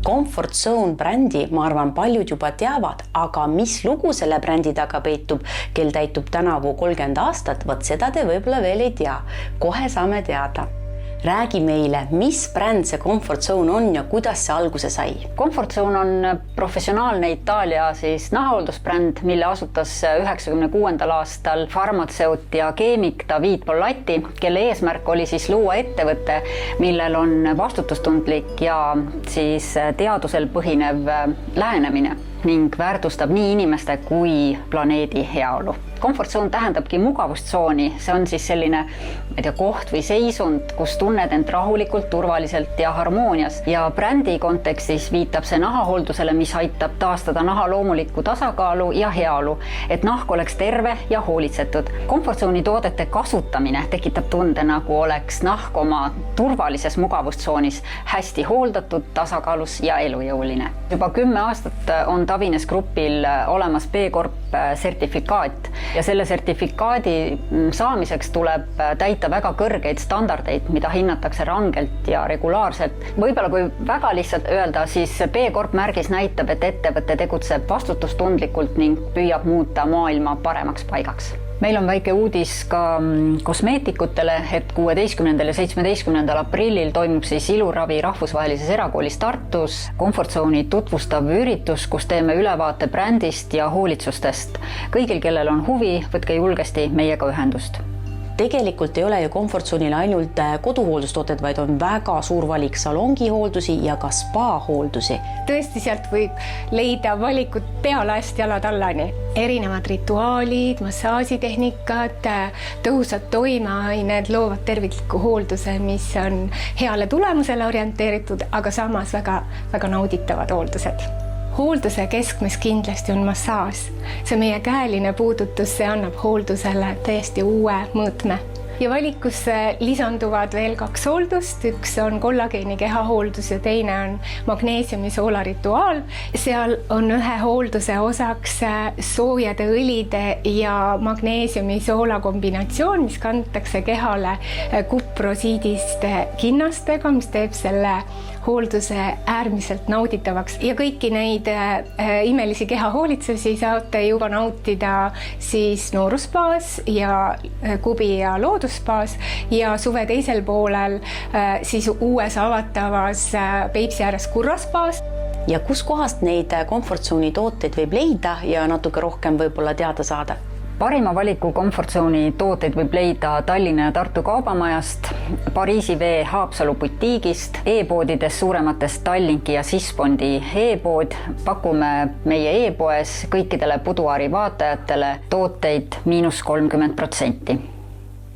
Comfort Zone brändi, ma arvan, paljud juba teavad, aga mis lugu selle brändi taga peitub, kel täitub tänavu 30 aastat, võt seda te võib-olla veel ei tea. Kohe saame teada. Räägi meile, mis bränd see Comfort Zone on ja kuidas see alguse sai? Comfort Zone on professionaalne Itaalia nahahooldusbränd, mille asutas 96. aastal farmatseut ja keemik David Pollatti, kelle eesmärk oli luua ettevõte, millel on vastutustundlik ja teadusel põhinev lähenemine ning väärtustab nii inimeste kui planeedi heaolu. Comfort Zone tähendabki mugavustsooni, see on selline koht või seisund, kus tunned end rahulikult, turvaliselt ja harmoonias. Ja brändi kontekstis viitab see nahahooldusele, mis aitab taastada naha loomulikku tasakaalu ja heaolu, et nahk oleks terve ja hoolitsetud. Comfort Zone'i toodete kasutamine tekitab tunde, nagu oleks nahk oma turvalises mugavustsoonis hästi hooldatud, tasakaalus ja elujõuline. Juba 10 aastat on Davines Grupil olemas B-Corp sertifikaat ja selle sertifikaadi saamiseks tuleb täita väga kõrgeid standardeid, mida hinnatakse rangelt ja regulaarselt. Võib-olla kui väga lihtsalt öelda, siis B-Corp märgis näitab, et ettevõte tegutseb vastutustundlikult ning püüab muuta maailma paremaks paigaks. Meil on väike uudis ka kosmeetikutele, et 16. ja 17. aprillil toimub Iluravi rahvusvahelises erakoolis Tartus Comfort Zone'i tutvustav üritus, kus teeme ülevaate brändist ja hoolitsustest. Kõigil, kellel on huvi, võtke julgesti meiega ühendust. Tegelikult ei ole ju Comfort Zone'il ainult koduhooldustooted, vaid on väga suur valik salongihooldusi ja ka spa-hooldusi. Tõesti, sealt võib leida valikut pealaest jalad allani. Erinevad rituaalid, massaažitehnikad, tõhusad toimeained loovad tervikliku hoolduse, mis on heale tulemusele orienteeritud, aga samas väga nauditavad hooldused. Hoolduse keskmes kindlasti on massaaž. See meie käeline puudutus, see annab hooldusele täiesti uue mõõtme. Ja valikusse lisanduvad veel 2 hooldust, üks on kollageeni kehahooldus ja teine on magneesiumi soola rituaal. Seal on ühe hoolduse osaks soojade õlide ja magneesiumi soola kombinatsioon, mis kantakse kehale kuprosiidiste kinnastega, mis teeb selle hoolduse äärmiselt nauditavaks ja kõiki neid imelisi kehahoolitsusi saate juba nautida nooruspaas ja Kubi ja loodusspaas ja suve teisel poolel uues avatavas Peipsi ääres Kurraspaas. Ja kus kohast neid Comfort Zone'i tooteid võib leida ja natuke rohkem võib-olla teada saada? Parima valiku Comfort Zone'i tooteid võib leida Tallinna ja Tartu kaubamajast, Pariisi vee Haapsalu butiigist, e-poodides suurematest Tallinki ja Sisbondi e-pood. Pakume meie e-poes kõikidele Buduari vaatajatele tooteid -30%.